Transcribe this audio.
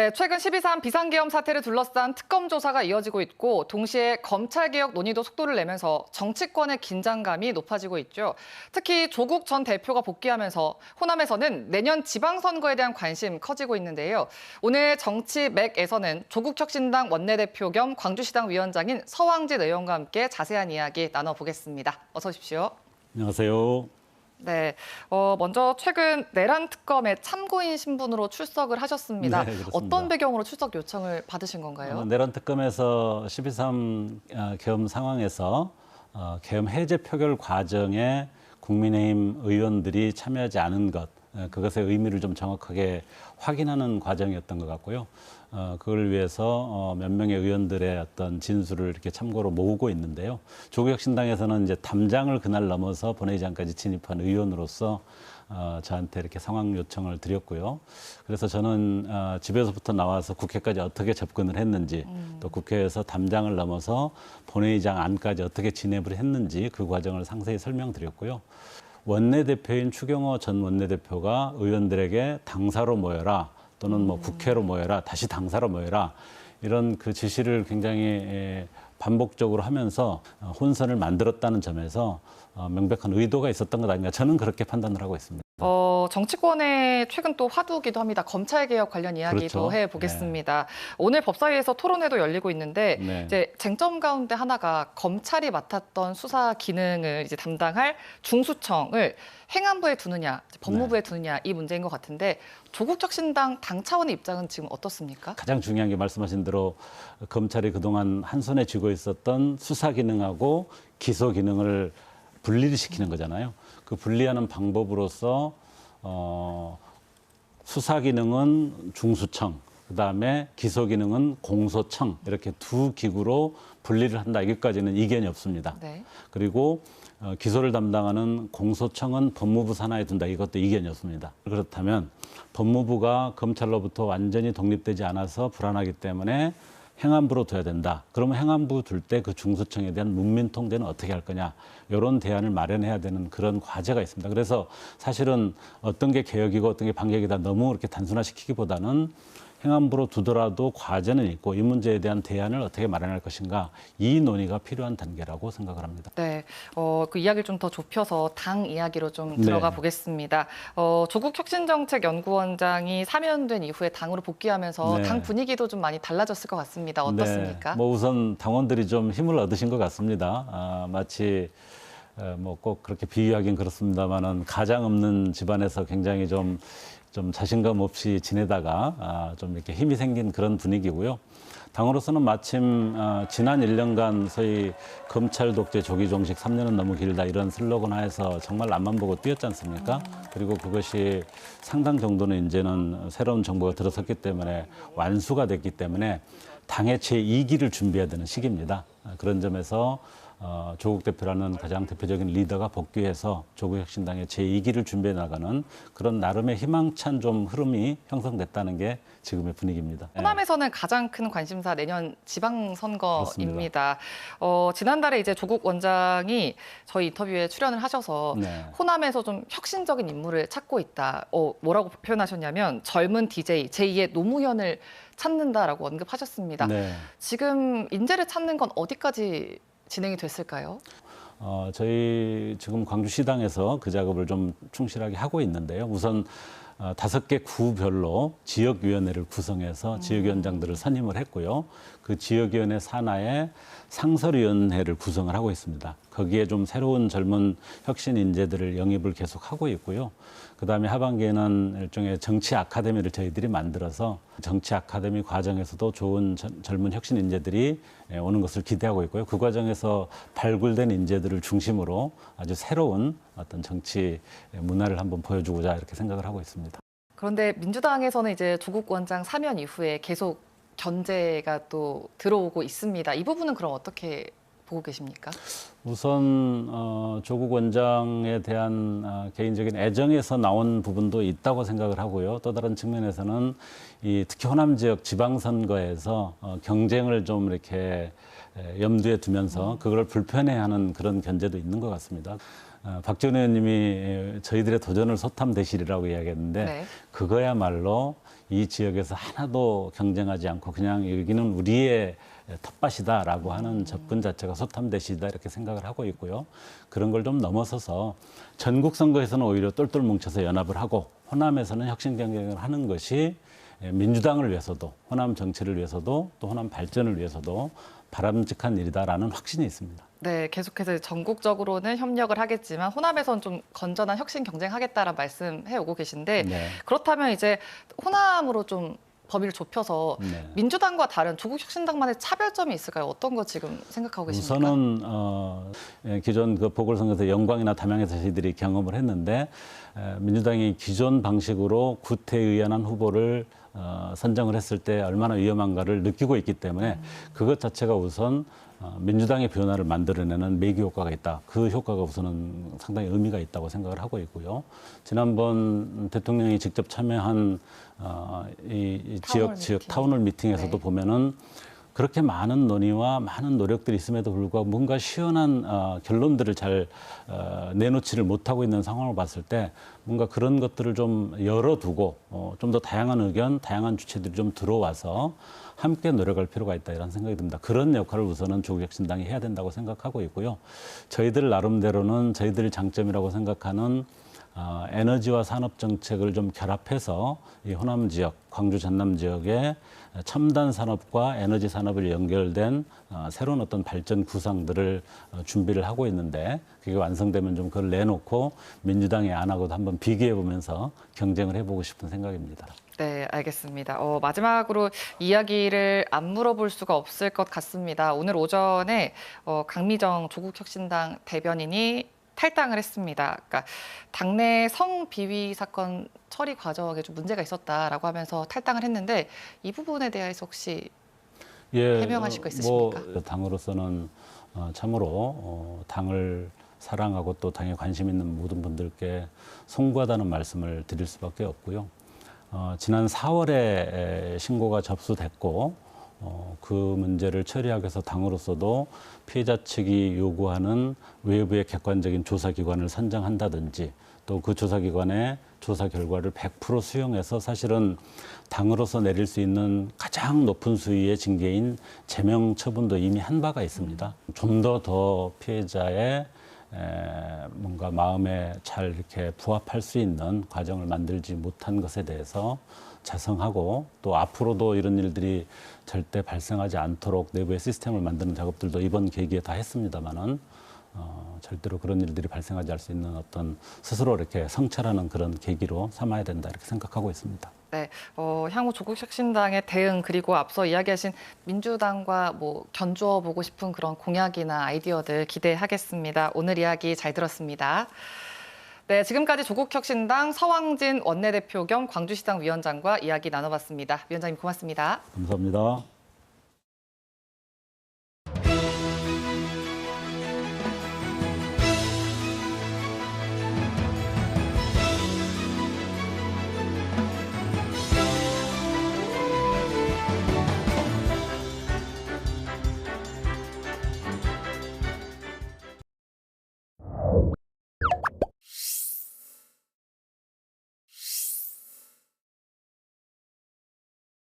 네, 최근 12.3 비상계엄 사태를 둘러싼 특검 조사가 이어지고 있고 동시에 검찰개혁 논의도 속도를 내면서 정치권의 긴장감이 높아지고 있죠. 특히 조국 전 대표가 복귀하면서 호남에서는 내년 지방선거에 대한 관심 커지고 있는데요. 오늘 정치 맥에서는 조국혁신당 원내대표 겸 광주시당 위원장인 서왕진 의원과 함께 자세한 이야기 나눠보겠습니다. 어서 오십시오. 안녕하세요. 네, 먼저 최근 내란 특검에 참고인 신분으로 출석을 하셨습니다. 네, 그렇습니다. 어떤 배경으로 출석 요청을 받으신 건가요? 내란 특검에서 12.3 계엄 상황에서 계엄 해제 표결 과정에 국민의힘 의원들이 참여하지 않은 것, 그것의 의미를 좀 정확하게 확인하는 과정이었던 것 같고요. 그걸 위해서 몇 명의 의원들의 어떤 진술을 이렇게 참고로 모으고 있는데요. 조국혁신당에서는 이제 담장을 그날 넘어서 본회의장까지 진입한 의원으로서 저한테 이렇게 상황 요청을 드렸고요. 그래서 저는 집에서부터 나와서 국회까지 어떻게 접근을 했는지, 또 국회에서 담장을 넘어서 본회의장 안까지 어떻게 진입을 했는지 그 과정을 상세히 설명드렸고요. 원내대표인 추경호 전 원내대표가 의원들에게 당사로 모여라, 또는 뭐 국회로 모여라, 다시 당사로 모여라, 이런 그 지시를 굉장히 반복적으로 하면서 혼선을 만들었다는 점에서 명백한 의도가 있었던 것 아닌가, 저는 그렇게 판단을 하고 있습니다. 정치권의 최근 또 화두기도 합니다. 검찰개혁 관련 이야기도 그렇죠. 해보겠습니다. 오늘 법사위에서 토론회도 열리고 있는데 네. 이제 쟁점 가운데 하나가 검찰이 맡았던 수사 기능을 이제 담당할 중수청을 행안부에 두느냐, 법무부에 두느냐 이 문제인 것 같은데 조국혁신당 당 차원의 입장은 지금 어떻습니까? 가장 중요한 게 말씀하신 대로 검찰이 그동안 한 손에 쥐고 있었던 수사 기능하고 기소 기능을 분리를 시키는 거잖아요. 그 분리하는 방법으로서 수사 기능은 중수청, 그다음에 기소 기능은 공소청, 이렇게 두 기구로 분리를 한다. 여기까지는 이견이 없습니다. 네. 그리고 기소를 담당하는 공소청은 법무부 산하에 둔다. 이것도 이견이 없습니다. 그렇다면 법무부가 검찰로부터 완전히 독립되지 않아서 불안하기 때문에 행안부로 둬야 된다. 그러면 행안부 둘 때 그 중수청에 대한 문민통제는 어떻게 할 거냐. 이런 대안을 마련해야 되는 그런 과제가 있습니다. 그래서 사실은 어떤 게 개혁이고 어떤 게 반격이다 너무 이렇게 단순화시키기보다는 행안부로 두더라도 과제는 있고 이 문제에 대한 대안을 어떻게 마련할 것인가, 이 논의가 필요한 단계라고 생각을 합니다. 네, 그 이야기를 좀 더 좁혀서 당 이야기로 좀 네. 들어가 보겠습니다. 조국혁신정책연구원장이 사면된 이후에 당으로 복귀하면서 네. 당 분위기도 좀 많이 달라졌을 것 같습니다. 어떻습니까? 네, 뭐 우선 당원들이 좀 힘을 얻으신 것 같습니다. 마치 뭐 꼭 그렇게 비유하긴 그렇습니다만은 가장 없는 집안에서 굉장히 좀 자신감 없이 지내다가 좀 이렇게 힘이 생긴 그런 분위기고요. 당으로서는 마침 지난 1년간 소위 검찰 독재 조기 종식 3년은 너무 길다, 이런 슬로건 하에서 정말 앞만 보고 뛰었지 않습니까? 그리고 그것이 상당 정도는 이제는 새로운 정부가 들어섰기 때문에 완수가 됐기 때문에 당의 제2기를 준비해야 되는 시기입니다. 그런 점에서 조국 대표라는 가장 대표적인 리더가 복귀해서 조국혁신당의 제2기를 준비해 나가는 그런 나름의 희망찬 좀 흐름이 형성됐다는 게 지금의 분위기입니다. 호남에서는 가장 큰 관심사 내년 지방선거입니다. 지난달에 이제 조국 원장이 저희 인터뷰에 출연을 하셔서 네. 호남에서 좀 혁신적인 인물을 찾고 있다. 뭐라고 표현하셨냐면 젊은 DJ 제2의 노무현을 찾는다라고 언급하셨습니다. 네. 지금 인재를 찾는 건 어디까지 진행이 됐을까요? 저희 지금 광주시당에서 그 작업을 좀 충실하게 하고 있는데요. 우선 5개 구별로 지역위원회를 구성해서 지역위원장들을 선임을 했고요. 그 지역위원회 산하에 상설위원회를 구성을 하고 있습니다. 거기에 좀 새로운 젊은 혁신 인재들을 영입을 계속하고 있고요. 그다음에 하반기에는 일종의 정치 아카데미를 저희들이 만들어서 정치 아카데미 과정에서도 좋은 젊은 혁신 인재들이 오는 것을 기대하고 있고요. 그 과정에서 발굴된 인재들을 중심으로 아주 새로운 어떤 정치 문화를 한번 보여주고자 이렇게 생각을 하고 있습니다. 그런데 민주당에서는 이제 조국 원장 사면 이후에 계속 견제가 또 들어오고 있습니다. 이 부분은 그럼 어떻게 보고 계십니까? 우선 조국 원장에 대한 개인적인 애정에서 나온 부분도 있다고 생각을 하고요. 또 다른 측면에서는 특히 호남 지역 지방선거에서 경쟁을 좀 이렇게 염두에 두면서 그걸 불편해하는 그런 견제도 있는 것 같습니다. 박지원 의원님이 저희들의 도전을 소탐대실이라고 이야기했는데 네. 그거야말로 이 지역에서 하나도 경쟁하지 않고 그냥 여기는 우리의 텃밭이다라고 하는 접근 자체가 소탐대시다 이렇게 생각을 하고 있고요. 그런 걸 좀 넘어서서 전국 선거에서는 오히려 똘똘 뭉쳐서 연합을 하고 호남에서는 혁신 경쟁을 하는 것이 민주당을 위해서도 호남 정치를 위해서도 또 호남 발전을 위해서도 바람직한 일이다라는 확신이 있습니다. 네, 계속해서 전국적으로는 협력을 하겠지만 호남에서는 좀 건전한 혁신 경쟁하겠다라는 말씀해 오고 계신데 네. 그렇다면 이제 호남으로 좀 범위를 좁혀서 네. 민주당과 다른 조국혁신당만의 차별점이 있을까요? 어떤 거 지금 생각하고 계십니까? 우선은 기존 그 보궐선거에서 영광이나 담양에서 저희들이 경험을 했는데 민주당이 기존 방식으로 구태의연한 후보를 선정을 했을 때 얼마나 위험한가를 느끼고 있기 때문에 그것 자체가 우선 민주당의 변화를 만들어내는 매기 효과가 있다. 그 효과가 우선은 상당히 의미가 있다고 생각을 하고 있고요. 지난번 대통령이 직접 참여한 이 지역 타운홀 미팅에서도 네. 보면은 그렇게 많은 논의와 많은 노력들이 있음에도 불구하고 뭔가 시원한 결론들을 잘 내놓지를 못하고 있는 상황을 봤을 때 뭔가 그런 것들을 좀 열어두고 좀 더 다양한 의견, 다양한 주체들이 좀 들어와서 함께 노력할 필요가 있다 이런 생각이 듭니다. 그런 역할을 우선은 조국혁신당이 해야 된다고 생각하고 있고요. 저희들 나름대로는 저희들의 장점이라고 생각하는 에너지와 산업 정책을 좀 결합해서 이 호남 지역, 광주 전남 지역의 첨단 산업과 에너지 산업을 연결된 새로운 어떤 발전 구상들을 준비를 하고 있는데 그게 완성되면 좀 그걸 내놓고 민주당의 안하고도 한번 비교해 보면서 경쟁을 해보고 싶은 생각입니다. 네, 알겠습니다. 마지막으로 이야기를 안 물어볼 수가 없을 것 같습니다. 오늘 오전에 강미정 조국혁신당 대변인이 탈당을 했습니다. 그러니까 당내 성비위 사건 처리 과정에 좀 문제가 있었다라고 하면서 탈당을 했는데 이 부분에 대해서 혹시 해명하실 거 있으십니까? 당으로서는 참으로 당을 사랑하고 또 당에 관심 있는 모든 분들께 송구하다는 말씀을 드릴 수밖에 없고요. 지난 4월에 신고가 접수됐고 그 문제를 처리하기 위해서 당으로서도 피해자 측이 요구하는 외부의 객관적인 조사기관을 선정한다든지 또 그 조사기관의 조사 결과를 100% 수용해서 사실은 당으로서 내릴 수 있는 가장 높은 수위의 징계인 제명 처분도 이미 한 바가 있습니다. 좀 더 피해자의 뭔가 마음에 잘 이렇게 부합할 수 있는 과정을 만들지 못한 것에 대해서 자성하고 또 앞으로도 이런 일들이 절대 발생하지 않도록 내부의 시스템을 만드는 작업들도 이번 계기에 다 했습니다마는 절대로 그런 일들이 발생하지 않을 수 있는 어떤 스스로 이렇게 성찰하는 그런 계기로 삼아야 된다 이렇게 생각하고 있습니다. 네, 향후 조국혁신당의 대응 그리고 앞서 이야기하신 민주당과 뭐 견주어 보고 싶은 그런 공약이나 아이디어들 기대하겠습니다. 오늘 이야기 잘 들었습니다. 네, 지금까지 조국혁신당 서왕진 원내대표 겸 광주시당 위원장과 이야기 나눠봤습니다. 위원장님 고맙습니다. 감사합니다.